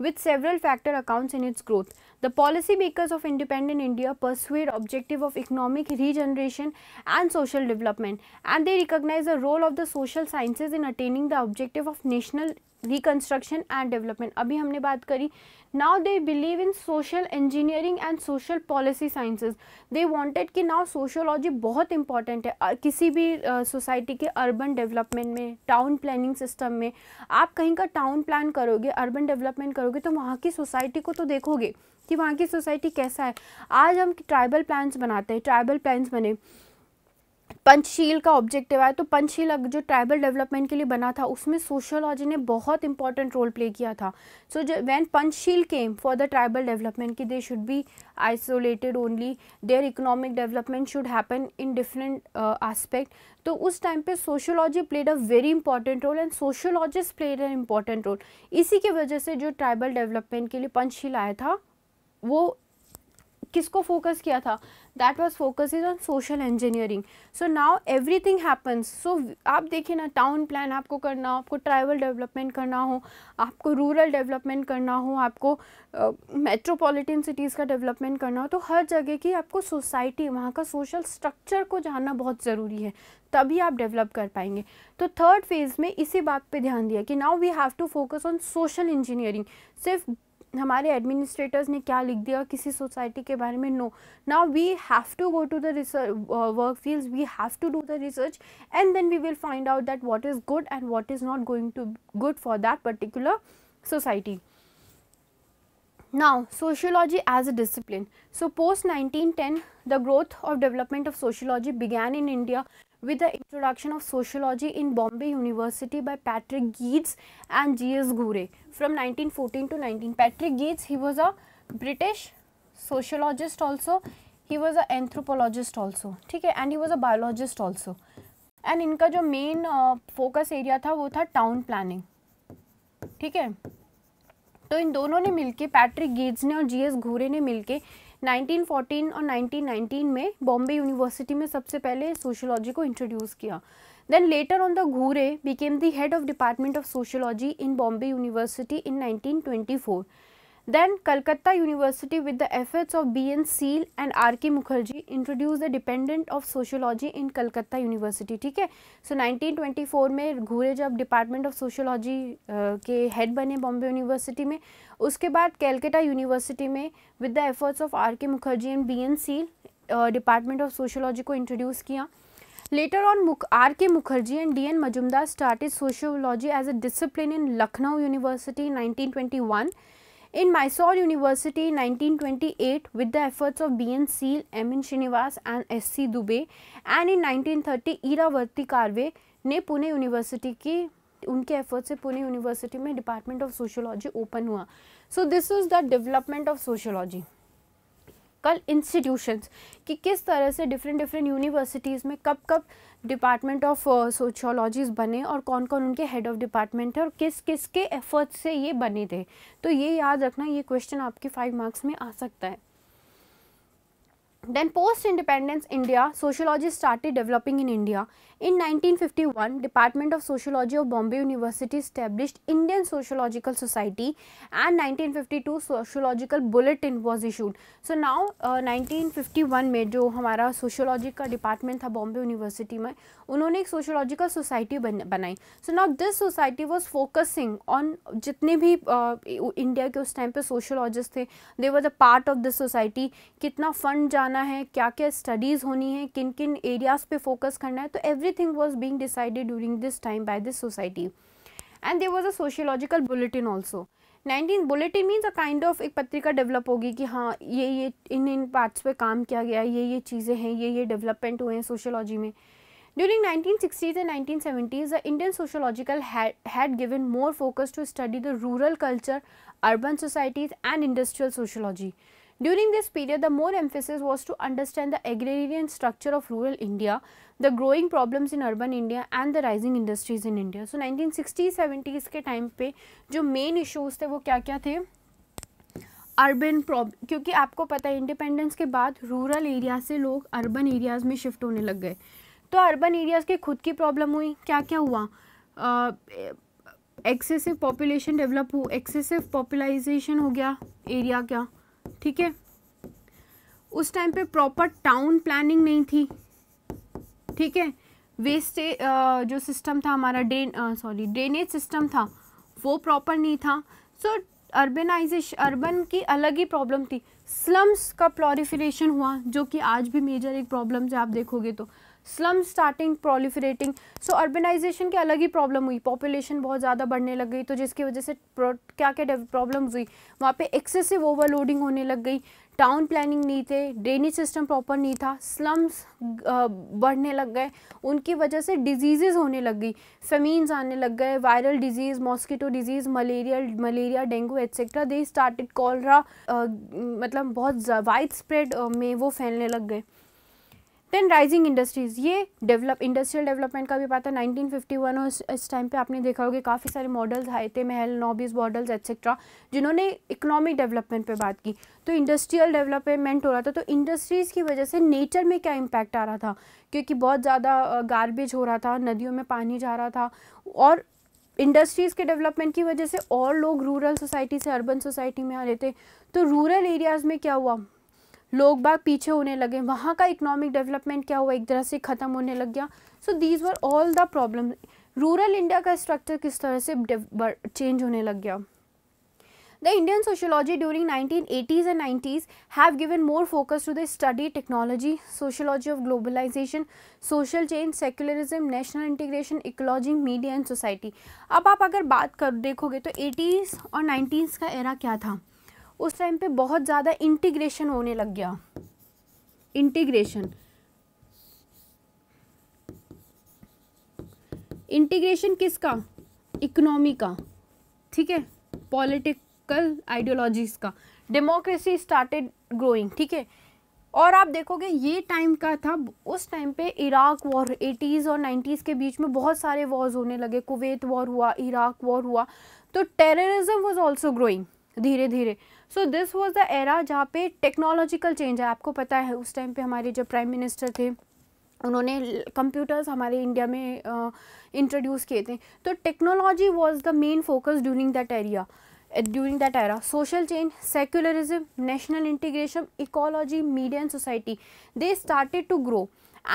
with several factor accounts in its growth. The policy makers of independent India pursued objective of economic regeneration and social development, and they recognized the role of the social sciences in attaining the objective of national reconstruction and development. अभी हमने बात करी. Now they believe in social engineering and social policy sciences. They wanted कि now sociology बहुत important है. किसी भी society के अर्बन डेवलपमेंट में, टाउन प्लानिंग सिस्टम में, आप कहीं का टाउन प्लान करोगे, अर्बन डेवलपमेंट करोगे तो वहाँ की सोसाइटी को तो देखोगे कि वहाँ की सोसाइटी कैसा है. आज हम ट्राइबल प्लान्स बनाते हैं, ट्राइबल प्लान्स बने, पंचशील का ऑब्जेक्टिव आया, तो पंचशील जो ट्राइबल डेवलपमेंट के लिए बना था उसमें सोशियोलॉजी ने बहुत इंपॉर्टेंट रोल प्ले किया था. So when Panchsheel came for the tribal development कि they should be isolated only, their economic development should happen in different aspect, तो उस टाइम पे sociology played a very important role and sociologist played an important role. इसी की वजह से जो tribal development के लिए पंचशील आया था वो किसको फोकस किया था? That was focus is on social engineering. So now everything happens. So आप देखिए ना, टाउन प्लान आपको करना हो, आपको ट्राइबल डेवलपमेंट करना हो, आपको रूरल डेवलपमेंट करना हो, आपको मेट्रोपॉलिटन सिटीज़ का डेवलपमेंट करना हो, तो हर जगह की आपको सोसाइटी, वहाँ का सोशल स्ट्रक्चर को जानना बहुत ज़रूरी है, तभी आप डेवलप कर पाएंगे. तो थर्ड फेज़ में इसी बात पे ध्यान दिया कि now we have to focus on social engineering. सिर्फ हमारे एडमिनिस्ट्रेटर्स ने क्या लिख दिया किसी सोसाइटी के बारे में, no. Now we have to go to the work fields, we have to do the research and then we will find out that what is good and what is not going to good for that particular society. Now, sociology as a discipline. So, post 1910, the growth of development of sociology began in India with the introduction of sociology in Bombay University by Patrick Geats and G.S. Ghore from 1914 to 19. Patrick Geats, he was a British sociologist also, he was an anthropologist also, ठीक है, and he was a biologist also. And इनका जो main focus area था वो था town planning, ठीक है. तो इन दोनों ने मिलके, पैट्रिक गीट्स ने और G.S. घोरे ने मिलके 1914 और 1919 में बॉम्बे यूनिवर्सिटी में सबसे पहले सोशियोलॉजी को इंट्रोड्यूस किया. देन लेटर ऑन द घूरे became the head of department of sociology in Bombay university in 1924. Then Calcutta University with the efforts of B.N. Seal and R.K. Mukherjee introduced the dependent of sociology in Calcutta University. ठीक है. So 1924 में घूरे जब department of sociology के head बने Bombay university में, उसके बाद कैलकटा यूनिवर्सिटी में with the efforts of R.K. Mukherjee and B.N. Seal department of sociology को इंट्रोड्यूस किया. Later on, R.K. Mukherjee and D.N. Majumdar started sociology as a discipline in Lucknow University in 1921. In Mysore University in 1928 with the efforts of B.N. Seal, M.N. Srinivas and S.C. Dubey, and in 1930 Iravarti Karve ने Pune university की उनके effort से Pune university में department of sociology open हुआ. So this is the development of sociology. कल institutions कि किस तरह से डिफरेंट यूनिवर्सिटीज़ में कब कब डिपार्टमेंट ऑफ सोशियोलॉजीज बने और कौन कौन उनके हेड ऑफ डिपार्टमेंट है और किस किस के एफर्ट्स से ये बने थे. तो ये याद रखना, ये क्वेश्चन आपके 5 मार्क्स में आ सकता है. Then post-independence India, sociology started developing in India. In 1951, Department of Sociology of Bombay University established Indian Sociological Society and 1952 Sociological Bulletin was issued. So now 1951 में जो हमारा सोशियोलॉजी का डिपार्टमेंट था बॉम्बे यूनिवर्सिटी में, उन्होंने एक सोशियोलॉजिकल सोसाइटी बनाई. So now this society was focusing on जितने भी इंडिया के उस टाइम पे सोशियोलॉजिस्ट थे, they were the part of this society. कितना फंड जाना है, क्या क्या स्टडीज़ होनी है, किन किन एरियाज़ पे फोकस करना है, तो everything was being decided during this time by this society. And there was a sociological bulletin also. 19 bulletin means a kind of एक पत्रिका डेवलप होगी कि हाँ ये इन पार्ट्स पे काम किया गया, ये चीज़ें हैं, ये डेवलपमेंट हुए हैं सोशियोलॉजी में. During 1960s and 1970s, the Indian sociological had given more focus to study the rural culture, urban societies and industrial sociology. During this period, the more emphasis was to understand the agrarian structure of rural India, the growing problems in urban India and the rising industries in India. So 1960s-70s के time पे जो main issues थे वो क्या क्या थे? Urban problem, क्योंकि आपको पता है इंडिपेंडेंस के बाद रूरल एरिया से लोग अर्बन एरियाज़ में शिफ्ट होने लग गए. तो अर्बन एरियाज़ की खुद की प्रॉब्लम हुई. क्या क्या हुआ? एक्सेसिव पॉपुलेशन डेवलप हुआ, एक्सेसिव पॉपुलाइजेशन हो गया एरिया का. ठीक है. उस टाइम पे प्रॉपर टाउन प्लानिंग नहीं थी. ठीक है. वेस्ट जो सिस्टम था हमारा ड्रेनेज सिस्टम था वो प्रॉपर नहीं था. सो अर्बन की अलग ही प्रॉब्लम थी. स्लम्स का प्रोलिफरेशन हुआ जो कि आज भी मेजर एक प्रॉब्लम है. आप देखोगे तो स्लम स्टार्टिंग प्रोलिफरेटिंग. सो अर्बनाइजेशन की अलग ही प्रॉब्लम हुई. पॉपुलेशन बहुत ज़्यादा बढ़ने लग गई, तो जिसकी वजह से क्या क्या प्रॉब्लम्स हुई वहाँ पे एक्सेसिव ओवरलोडिंग होने लग गई. टाउन प्लानिंग नहीं थे, ड्रेनेज सिस्टम प्रॉपर नहीं था, स्लम्स बढ़ने लग गए. उनकी वजह से डिजीज़ होने लग गई, फेमीन्स आने लग गए, viral disease, mosquito disease, malaria, dengue etcetera. They started cholera, मतलब बहुत वाइड स्प्रेड में वो फैलने लग गए. देन राइजिंग इंडस्ट्रीज़, ये इंडस्ट्रियल डेवलपमेंट का भी पता है. 1951 और इस टाइम पे आपने देखा होगा काफ़ी सारे मॉडल्स आए थे, महल, नॉबिस मॉडल्स एट्सेट्रा, जिन्होंने इकोनॉमिक डेवलपमेंट पे बात की. तो इंडस्ट्रियल डेवलपमेंट हो रहा था. तो इंडस्ट्रीज़ की वजह से नेचर में क्या इम्पैक्ट आ रहा था, क्योंकि बहुत ज़्यादा गार्बेज हो रहा था, नदियों में पानी जा रहा था. और इंडस्ट्रीज़ के डेवलपमेंट की वजह से और लोग रूरल सोसाइटी से अर्बन सोसाइटी में आ रहे थे. तो रूरल एरियाज़ में क्या हुआ, लोग बाग पीछे होने लगे. वहाँ का इकोनॉमिक डेवलपमेंट क्या हुआ, एक तरह से ख़त्म होने लग गया. सो these were all the problem. Rural India का स्ट्रक्चर किस तरह से चेंज होने लग गया. The Indian sociology during 1980s and 90s have given more focus to the study technology, sociology of globalization, social change, secularism, national integration, ecology, media and society. अब आप अगर बात कर देखोगे तो 80s और 90s का एरा क्या था. उस टाइम पे बहुत ज़्यादा इंटीग्रेशन होने लग गया. इंटीग्रेशन किसका? इकोनॉमी का. ठीक है. पॉलिटिकल आइडियोलॉजीज का. Democracy started growing. ठीक है. और आप देखोगे ये टाइम का था, उस टाइम पे इराक वॉर 80s और 90s के बीच में बहुत सारे वॉर्स होने लगे. कुवैत वॉर हुआ, इराक वॉर हुआ. तो टेररिज्म वाज आल्सो ग्रोइंग धीरे धीरे. So this was the era जहाँ पे टेक्नोलॉजिकल चेंज है. आपको पता है उस टाइम पे हमारे जो प्राइम मिनिस्टर थे उन्होंने कंप्यूटर्स हमारे इंडिया में इंट्रोड्यूस किए थे. तो technology was the main focus during that era. Social change, secularism, national integration, ecology, media and society, they started to grow.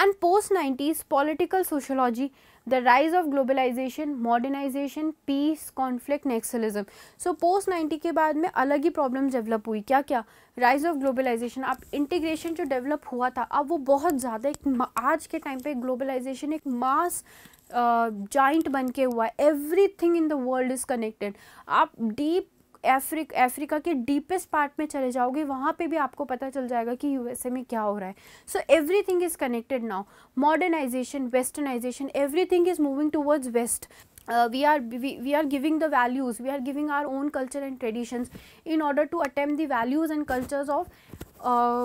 And post 90s political sociology, the rise of globalization, modernization, peace, conflict, nationalism. So post 90 के बाद में अलग ही problems develop हुई. क्या क्या? Rise of globalization. अब integration जो develop हुआ था अब वो बहुत ज़्यादा एक आज के टाइम पे ग्लोबलाइजेशन एक मास जॉइंट बन के हुआ है. Everything in the world is connected. आप डीप अफ्रीका के डीपेस्ट पार्ट में चले जाओगे, वहाँ पे भी आपको पता चल जाएगा कि यूएसए में क्या हो रहा है. So everything is connected now. Modernization, westernization, everything is moving towards west. we are giving the values, we are giving our own culture and traditions in order to attempt the values and cultures of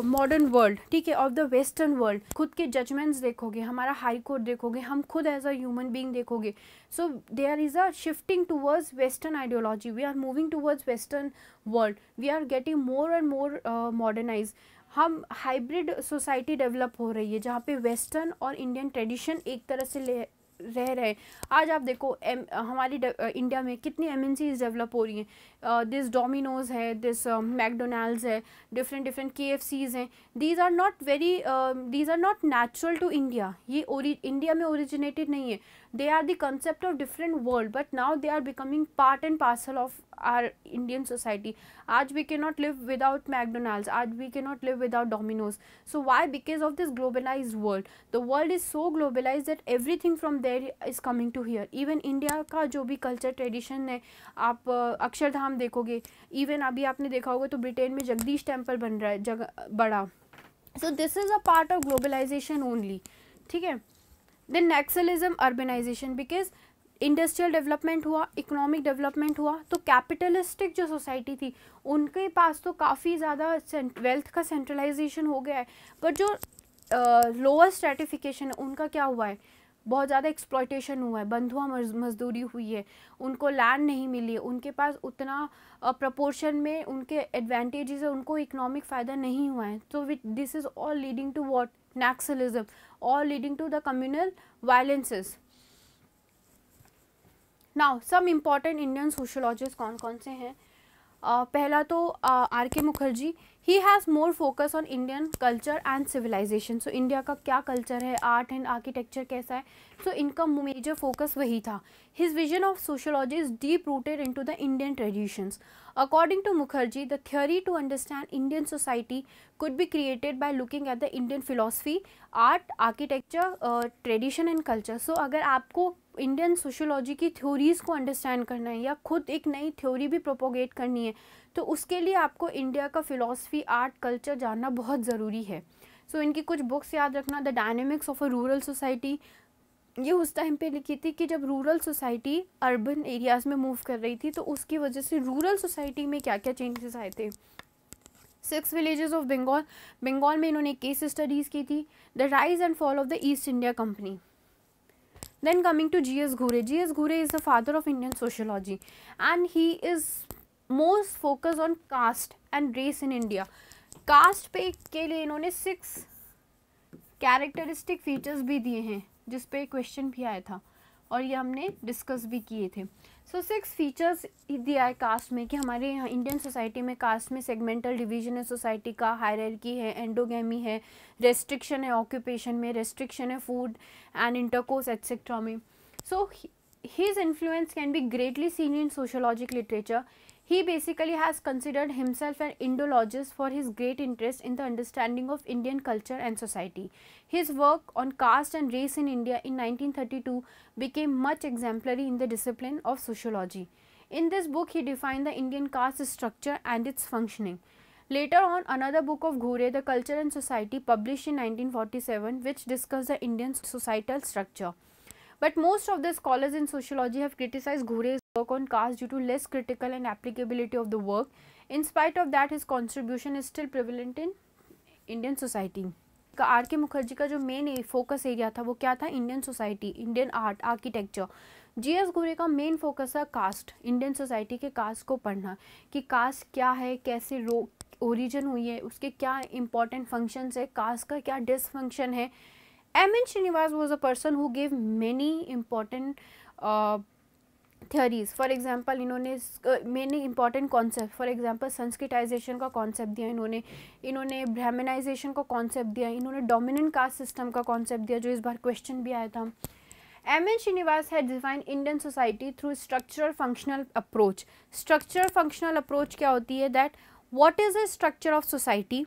modern world. ठीक है, of the western world. खुद के judgements देखोगे, हमारा high court देखोगे, हम खुद as a human being देखोगे. So there is a shifting towards western ideology. We are moving towards western world. We are getting more and more modernize. हम hybrid society develop हो रही है जहाँ पे वेस्टर्न और इंडियन ट्रेडिशन एक तरह से रह रहे हैं. आज आप देखो हमारी इंडिया में कितनी एमएनसीज डेवलप हो रही हैं. दिस डोमिनोज है, दिस मैकडोनल्ड्स है, डिफरेंट केएफसीज हैं. These are not natural to India. ये इंडिया में ओरिजिनेटेड नहीं है. They are the concept of different world, but now they are becoming part and parcel of our Indian society. आज we can not live without McDonald's, आज we can not live without Domino's. So why? Because of this globalised world. The world is so globalised that everything from there is coming to here. Even India का जो भी culture tradition है, आप अक्षरधाम देखोगे. Even अभी आपने देखा होगा तो ब्रिटेन में जगदीश टेम्पल बन रहा है जगह बड़ा. So this is a part of globalization only. ठीक है. Then naxalism, urbanization. Because industrial development हुआ, इकोनॉमिक डेवलपमेंट हुआ, तो कैपिटलिस्टिक जो सोसाइटी थी उनके पास तो काफ़ी ज़्यादा वेल्थ का सेंट्रलाइजेशन हो गया है. बट जो लोअर स्ट्रेटिफिकेशन है उनका क्या हुआ है? बहुत ज़्यादा एक्सप्लॉयटेशन हुआ है, बंधुआ मजदूरी हुई है, उनको लैंड नहीं मिली है, उनके पास उतना प्रपोर्शन में उनके एडवांटेजेस है, उनको इकोनॉमिक फ़ायदा नहीं हुआ है. तो this is all leading to what? Naxalism. All leading to the communal violences. Now some important Indian sociologist कौन कौन से हैं? पहला तो आर के Mukherjee. He has more focus on Indian culture and civilisation. So India का क्या कल्चर है, आर्ट एंड आर्किटेक्चर कैसा है, सो इनका मेजर फोकस वही था. His vision of sociology is deep rooted into the Indian traditions. According to Mukherjee, the theory to understand Indian society could be created by looking at the Indian philosophy, art, architecture, tradition and culture. So अगर आपको Indian sociology की theories को understand करना है या खुद एक नई थ्योरी भी प्रोपोगेट करनी है तो उसके लिए आपको इंडिया का फिलॉसफी, आर्ट, कल्चर जानना बहुत ज़रूरी है. सो इनकी कुछ बुक्स याद रखना. The dynamics of a rural society. ये उस टाइम पे लिखी थी कि जब रूरल सोसाइटी अर्बन एरियाज़ में मूव कर रही थी तो उसकी वजह से रूरल सोसाइटी में क्या क्या चेंजेस आए थे. 6 विलेजेस ऑफ बंगाल. बंगाल में इन्होंने केस स्टडीज़ की थी. The rise and fall of the East India Company. Then coming to G S. Ghurye. G S. Ghurye is the father of Indian sociology and he is most focus on caste and race in India. Caste पे के लिए इन्होंने 6 characteristic features भी दिए हैं जिस पे question भी आया था और ये हमने डिस्कस भी किए थे. सो 6 फीचर्स दिया है कास्ट में कि हमारे यहाँ इंडियन सोसाइटी में कास्ट में सेगमेंटल डिवीजन है सोसाइटी का, हायरार्की है, एंडोगेमी है, रेस्ट्रिक्शन है ऑक्यूपेशन में, रेस्ट्रिक्शन है फूड एंड इंटरकोर्स एट्सेट्रा में. So his influence can be greatly seen in sociologic literature. He basically has considered himself an Indologist for his great interest in the understanding of Indian culture and society. His work on caste and race in India in 1932 became much exemplary in the discipline of sociology. In this book, he defined the Indian caste structure and its functioning. Later on, another book of Ghure, The Culture and Society, published in 1947, which discussed the Indian societal structure. But most of the scholars in sociology have criticized Ghure's work on caste due to less critical and applicability of the work. In spite of that, his contribution is still prevalent in Indian society. R के मुखर्जी का जो main focus area था वो क्या था? Indian society, Indian art, architecture. GS घुरे का main focus है कास्ट, इंडियन सोसाइटी के कास्ट को पढ़ना कि कास्ट क्या है, कैसे ओरिजिन हुई है, उसके क्या इंपॉर्टेंट फंक्शंस है, कास्ट का क्या डिसफंक्शन है। M N. Srinivas was a person who give many important theories. For example इन्होंने many important concept, for example sanskritization का कॉन्सेप्ट दिया इन्होंने ब्राह्मणाइजेशन का कॉन्सेप्ट दिया, इन्होंने डोमिनेंट कास्ट सिस्टम का कॉन्सेप्ट दिया जो इस बार क्वेश्चन भी आया था। M N. Srinivas had defined Indian society through structural functional approach. Structural functional approach क्या होती है, that what is the structure of society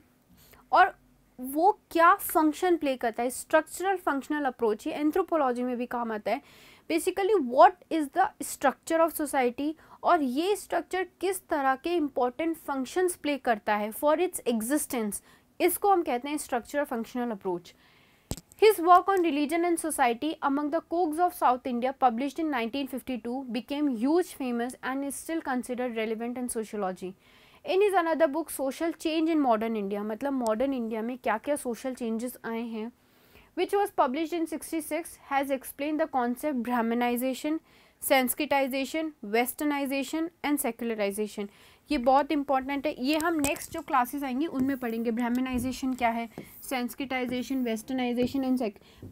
और वो क्या फंक्शन प्ले करता है। स्ट्रक्चरल फंक्शनल अप्रोच ये एंथ्रोपोलॉजी में भी काम आता है। Basically what is the structure of society और ये स्ट्रक्चर किस तरह के इंपॉर्टेंट फंक्शंस प्ले करता है फॉर इट्स एग्जिस्टेंस, इसको हम कहते हैं structural functional approach. His work on religion and society among the Cogs of South India, published in 1952, became huge famous and is still considered relevant in sociology. In his another book, Social Change in Modern India, मतलब modern India में क्या क्या social changes आए हैं, which was published in 66, has explained the concept Brahmanization, Sanskritization, Westernization and Secularization. ये बहुत important है, ये हम नेक्स्ट जो क्लासेस आएंगी उनमें पढ़ेंगे। ब्राह्मणाइजेशन क्या है, सेंस्क्रिटाइजेशन, वेस्टर्नाइजेशन एंड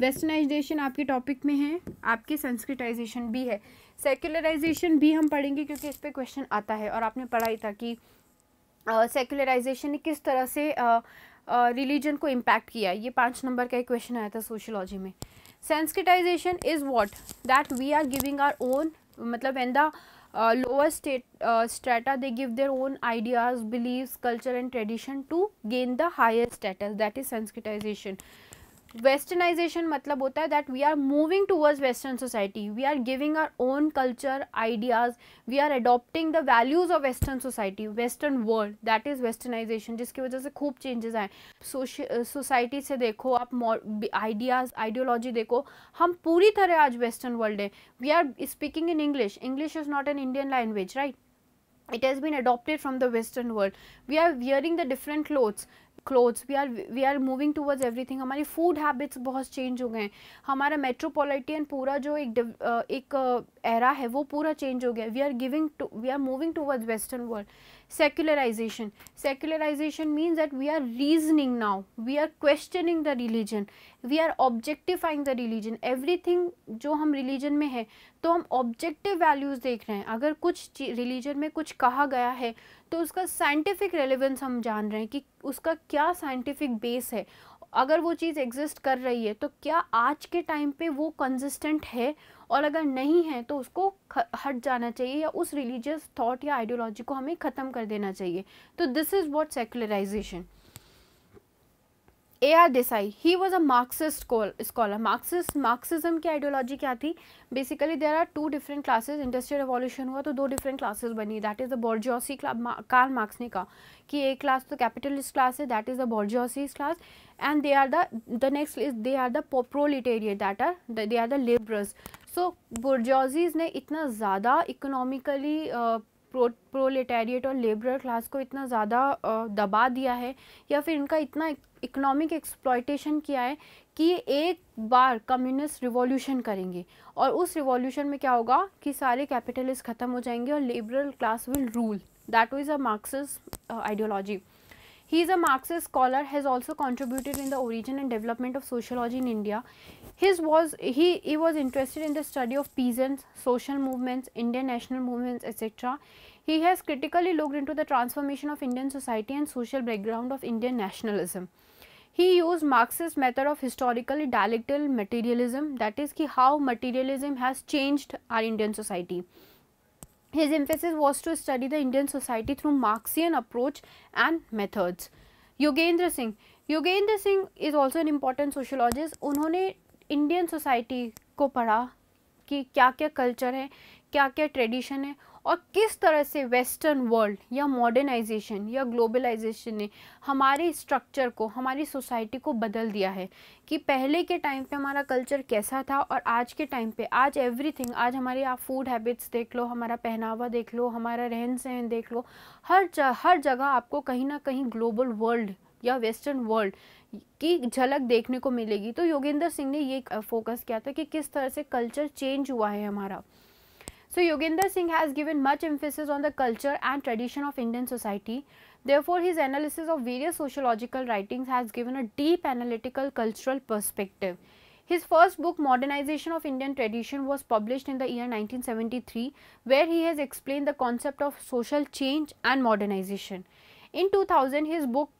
वेस्टर्नाइजेशन आपके टॉपिक में है, आपके संस्कृताइजेशन भी है, सेक्युलराइजेशन भी हम पढ़ेंगे क्योंकि इस पर क्वेश्चन आता है और आपने पढ़ा ही था कि सेक्युलराइजेशन ने किस तरह से रिलीजन को इम्पैक्ट किया। ये 5 नंबर का एक क्वेश्चन आया था सोशियोलॉजी में। Sanskritization is what, that we are giving our own, मतलब when the lower strata they give their own ideas, beliefs, culture and tradition to gain the higher status, that is Sanskritization. Westernization मतलब होता है that we are moving towards Western society, we are giving our own culture, ideas, we are adopting the values of Western society, Western world, that is Westernization, जिसकी वजह से खूब changes आए। Society से देखो आप, आइडियाज़, आइडियोलॉजी देखो, हम पूरी तरह आज वेस्टर्न वर्ल्ड है। We are speaking in English, English is not an Indian language, right? It has been adopted from the Western world. We are wearing the different clothes. We are moving towards everything. हमारी food habits बहुत change हो गए हैं, हमारा metropolitan पूरा जो एक era है वो पूरा चेंज हो गया। We are moving towards western world. Secularization means that we are reasoning now, we are questioning the religion, we are objectifying the religion. Everything जो हम रिलीजन में है तो हम ऑब्जेक्टिव वैल्यूज़ देख रहे हैं। अगर कुछ रिलीजन में कुछ कहा गया है तो उसका साइंटिफिक रेलेवेंस हम जान रहे हैं कि उसका क्या साइंटिफिक बेस है। अगर वो चीज़ एग्जिस्ट कर रही है तो क्या आज के टाइम पे वो कंसिस्टेंट है, और अगर नहीं है तो उसको हट जाना चाहिए या उस रिलीजियस थॉट या आइडियोलॉजी को हमें ख़त्म कर देना चाहिए। तो this is what secularization. A.R. Desai, he was a Marxist scholar. Marxism की आइडियोलॉजी क्या थी? Basically there are 2 different classes. Industrial revolution हुआ तो 2 डिफरेंट क्लासेस बनी, that is the bourgeoisie class. Karl Marx ने कहा कि एक क्लास तो कैपिटलिस्ट क्लास है, that is the bourgeoisie class, and they are the next is they are the proletariat, they are the liberals. सो बोर्जियोसीज ने इतना ज़्यादा इकोनॉमिकली प्रोलेटेरिएट और लेबरल क्लास को इतना ज़्यादा दबा दिया है या फिर इनका इतना इकोनॉमिक एक्सप्लॉयटेशन किया है कि ये एक बार कम्युनिस्ट रिवॉल्यूशन करेंगे और उस रिवॉल्यूशन में क्या होगा कि सारे कैपिटलिस्ट ख़त्म हो जाएंगे और liberal class will rule. That is a Marxist ideology. He is a Marxist scholar, has also contributed in the origin and development of sociology in India. He was interested in the study of peasants, social movements, Indian national movements, etc. He has critically looked into the transformation of Indian society and social background of Indian nationalism. He used Marxist method of historically dialectical materialism, that is कि how materialism has changed our Indian society. His emphasis was to study the Indian society through Marxian approach and methods. Yogendra Singh is also an important sociologist. उन्होंने Indian society को पढ़ा कि क्या क्या culture है, क्या क्या ट्रेडिशन है और किस तरह से वेस्टर्न वर्ल्ड या मॉडर्नाइजेशन या ग्लोबलाइजेशन ने हमारे स्ट्रक्चर को, हमारी सोसाइटी को बदल दिया है। कि पहले के टाइम पे हमारा कल्चर कैसा था और आज के टाइम पे, आज एवरीथिंग, आज हमारे आप फूड हैबिट्स देख लो, हमारा पहनावा देख लो, हमारा रहन सहन देख लो, हर जगह आपको कहीं ना कहीं ग्लोबल वर्ल्ड या वेस्टर्न वर्ल्ड की झलक देखने को मिलेगी। तो योगेंद्र सिंह ने ये फोकस किया था कि किस तरह से कल्चर चेंज हुआ है हमारा। So Yogendra Singh has given much emphasis on the culture and tradition of Indian society. Therefore, his analysis of various sociological writings has given a deep analytical cultural perspective. His first book, Modernization of Indian Tradition, was published in the year 1973, where he has explained the concept of social change and modernization. In 2000, his book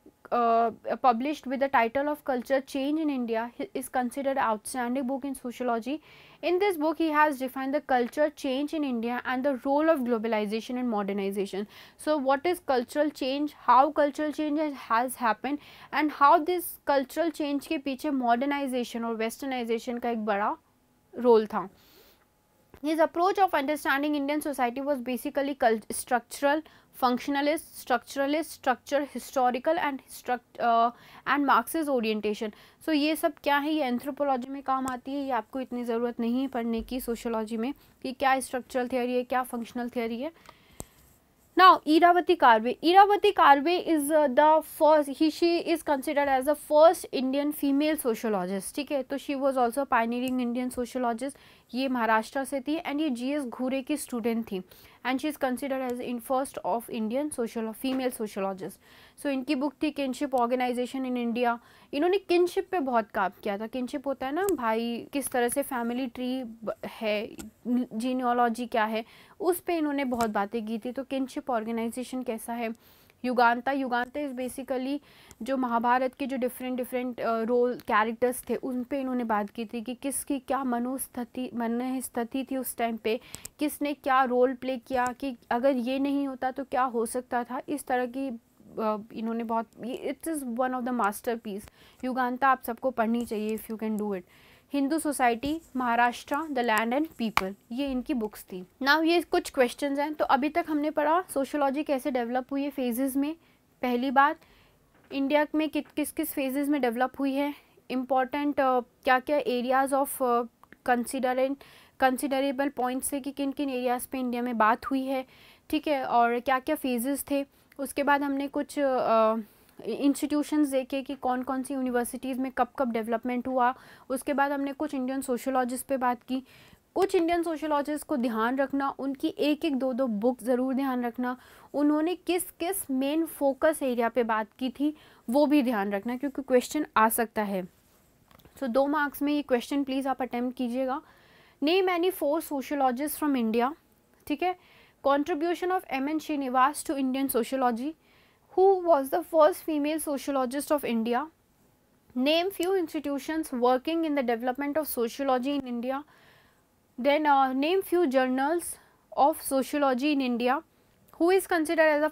published with the title of Culture Change in India is considered an outstanding book in sociology. In this book, he has defined the culture change in India and the role of globalization and modernization. So, what is cultural change, how cultural change has happened, and how this cultural change के पीछे modernization और westernization का एक बड़ा role था. His approach of understanding Indian society was basically structural, functionalist, structuralist, structure, historical and Marxist orientation. So ये सब क्या है, ये एंथ्रोपोलॉजी में काम आती है, ये आपको इतनी ज़रूरत नहीं है पढ़ने की सोशियोलॉजी में कि क्या स्ट्रक्चरल थियोरी है, क्या फंक्शनल थियोरी है. Now, Iravati Karve is the first, she is considered as the first Indian female sociologist, ठीक है. तो she was also pioneering Indian sociologist. ये महाराष्ट्र से थी and ये GS घूरे की स्टूडेंट थी and she is considered as in first of Indian female sociologist. So इनकी बुक थी किनशिप ऑर्गेनाइजेशन इन इंडिया. इन्होंने किनशिप पे बहुत काम किया था. किनशिप होता है ना भाई, किस तरह से फैमिली ट्री है, जीनियोलॉजी क्या है, उस पे इन्होंने बहुत बातें की थी. तो किनशिप ऑर्गेनाइजेशन कैसा है. युगांता इज़ बेसिकली जो महाभारत के जो डिफरेंट रोल कैरेक्टर्स थे उन पे इन्होंने बात की थी कि किसकी क्या मनस्थिति थी उस टाइम पे, किसने क्या रोल प्ले किया, कि अगर ये नहीं होता तो क्या हो सकता था. इस तरह की इन्होंने बहुत, it is one of the masterpiece. Yuganta आप सबको पढ़नी चाहिए if you can do it. Hindu society, Maharashtra, the land and people, ये इनकी बुक्स थी. नाउ ये कुछ क्वेश्चंस हैं. तो अभी तक हमने पढ़ा सोशियोलॉजी कैसे डेवलप हुई है फेजेस में. पहली बात, इंडिया में किस किस फेजेस में डेवलप हुई है, इम्पॉर्टेंट क्या क्या एरियाज़ ऑफ कंसिडरेबल पॉइंट्स थे कि किन किन एरियाज़ पे इंडिया में बात हुई है, ठीक है, और क्या क्या फेजेस थे. उसके बाद हमने कुछ इंस्टीट्यूशंस देखे कि कौन कौन सी यूनिवर्सिटीज़ में कब कब डेवलपमेंट हुआ. उसके बाद हमने कुछ इंडियन सोशियोलॉजिस्ट पे बात की. कुछ इंडियन सोशियोलॉजिस्ट को ध्यान रखना, उनकी एक एक दो बुक ज़रूर ध्यान रखना. उन्होंने किस किस मेन फोकस एरिया पे बात की थी वो भी ध्यान रखना, क्योंकि क्वेश्चन आ सकता है. सो 2 मार्क्स में ये क्वेश्चन प्लीज़ आप अटेम्प्ट कीजिएगा. Name any 4 sociologist from India, ठीक है. Contribution of M.N. Srinivas to Indian sociology. Who was the first female sociologist of India? Name few institutions working in the development of sociology in India. Then name few journals of sociology in India. Who is considered as the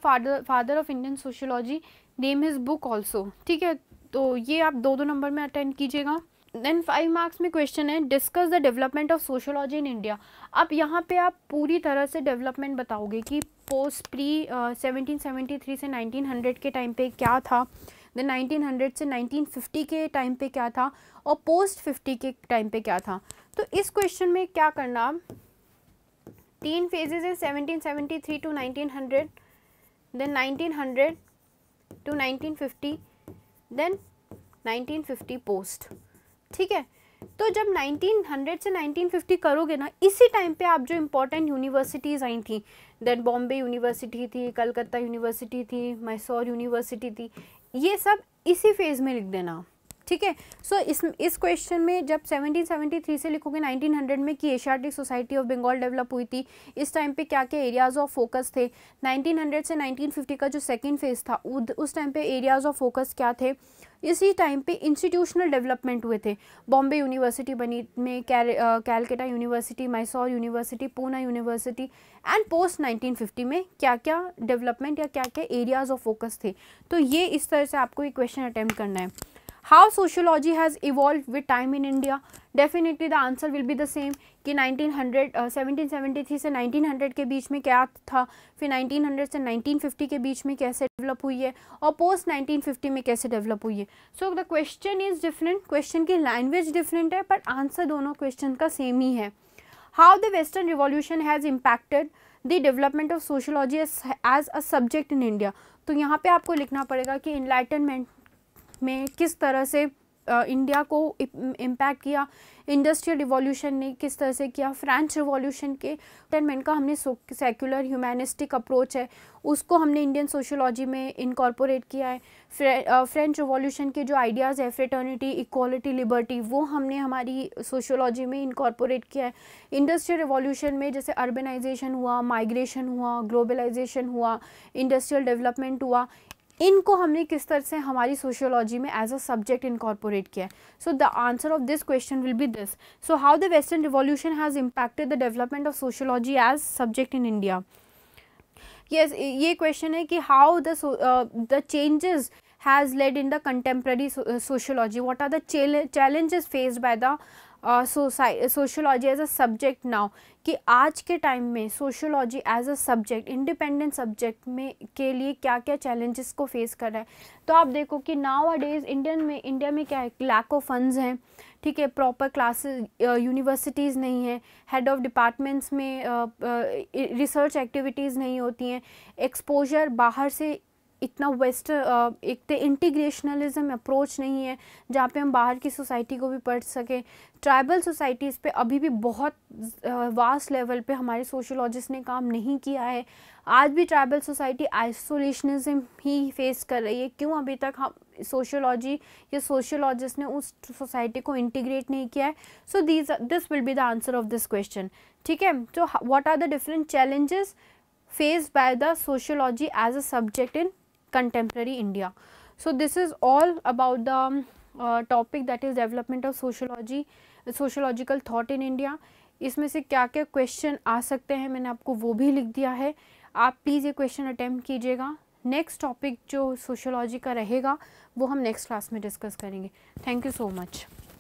father of Indian sociology? Name his book also. ठीक है, तो ये आप 2 number में attend कीजिएगा. Then 5 marks में question है, discuss the development of sociology in India. अब यहाँ पे आप पूरी तरह से डेवलपमेंट बताओगे कि पोस्ट प्री 1773 से 1900 के टाइम पे क्या था, देन 1900 से 1950 के टाइम पे क्या था, और पोस्ट 50 के टाइम पे क्या था. तो इस क्वेश्चन में क्या करना, 3 फेजेस है, 1773 to 1900, then 1900 to 1950, then 1950 post, ठीक है. तो जब 1900 से 1950 करोगे ना, इसी टाइम पे आप जो इम्पोर्टेंट यूनिवर्सिटीज़ आई थी, देन बॉम्बे यूनिवर्सिटी थी, कलकत्ता यूनिवर्सिटी थी, मैसूर यूनिवर्सिटी थी, ये सब इसी फेज़ में लिख देना, ठीक है. सो इस क्वेश्चन में जब 1773 से लिखोगे 1900 में कि Asiatic Society of Bengal develop हुई थी, इस टाइम पे क्या क्या एरियाज़ ऑफ फोकस थे. 1900 से 1950 का जो सेकेंड फेज़ था उस टाइम पे एरियाज़ ऑफ फोकस क्या थे. इसी टाइम पे इंस्टीट्यूशनल डेवलपमेंट हुए थे. बॉम्बे यूनिवर्सिटी बनी में, Calcutta university, Mysore university, Poona university, and post 1950 में क्या क्या डेवलपमेंट या क्या क्या एरियाज़ ऑफ फोकस थे. तो ये इस तरह से आपको ये क्वेश्चन अटेम्प्ट करना है. How sociology has evolved with time in India? Definitely the answer will be the same कि 1773 से 1900 के बीच में क्या था, फिर 1900 से 1950 के बीच में कैसे डेवलप हुई है, और पोस्ट 1950 में कैसे डेवलप हुई है. So the question is different, question की लैंग्वेज डिफरेंट है, बट आंसर दोनों क्वेश्चन का सेम ही है. How the western revolution has impacted the development of sociology as a subject in India. तो यहाँ पे आपको लिखना पड़ेगा कि इनलाइटनमेंट में किस तरह से इंडिया को इम्पैक्ट किया, इंडस्ट्रियल रिवॉल्यूशन ने किस तरह से किया, फ्रेंच रिवॉल्यूशन के एंटरटेनमेंट का हमने सेक्युलर ह्यूमैनिस्टिक अप्रोच है उसको हमने इंडियन सोशियोलॉजी में इनकॉर्पोरेट किया है। फ्रेंच रिवॉल्यूशन के जो आइडियाज़ है फ्रेटर्निटी, इक्वालिटी, लिबर्टी, वो हमने हमारी सोशियोलॉजी में इनकॉर्पोरेट किया है। इंडस्ट्रियल रिवॉल्यूशन में जैसे अर्बनाइजेशन हुआ, माइग्रेशन हुआ, ग्लोबलाइजेशन हुआ, इंडस्ट्रियल डेवलपमेंट हुआ, इनको हमने किस तरह से हमारी सोशियोलॉजी में एज अ सब्जेक्ट इनकॉर्पोरेट किया है। So the answer of this question will be this. So how the western revolution has impacted the development of sociology as subject in India. Yes, ये क्वेश्चन है कि how the changes has led in the contemporary sociology, what are the challenges faced by the sociology as a subject now, कि आज के time में sociology as a subject, independent subject में के लिए क्या क्या चैलेंजेस को फेस कर रहा है। तो आप देखो कि नाउ अ डेज़ इंडिया में क्या है, लैक ऑफ फंड्स हैं, ठीक है, प्रॉपर क्लासेस, यूनिवर्सिटीज़ नहीं है, हेड ऑफ डिपार्टमेंट्स में रिसर्च एक्टिविटीज़ नहीं होती हैं, एक्सपोजर बाहर से इतना एक तो इंटीग्रेशनलिज्म अप्रोच नहीं है जहाँ पे हम बाहर की सोसाइटी को भी पढ़ सकें। ट्राइबल सोसाइटीज़ पे अभी भी बहुत वास्ट लेवल पे हमारे सोशियोलॉजिस्ट ने काम नहीं किया है। आज भी ट्राइबल सोसाइटी आइसोलेशनिज्म ही फेस कर रही है। क्यों अभी तक हम सोशियोलॉजी या सोशियोलॉजिस्ट ने उस सोसाइटी को इंटीग्रेट नहीं किया है? So this will be the answer of this question, ठीक है। So what are the different challenges faced by the sociology as a subject in contemporary India. So this is all about the topic that is development of sociology, sociological thought in India. इसमें से क्या क्या question आ सकते हैं मैंने आपको वो भी लिख दिया है, आप प्लीज़ ये क्वेश्चन अटेम्प्ट कीजिएगा। नेक्स्ट टॉपिक जो सोशियोलॉजी का रहेगा वो हम नेक्स्ट क्लास में डिस्कस करेंगे। Thank you so much.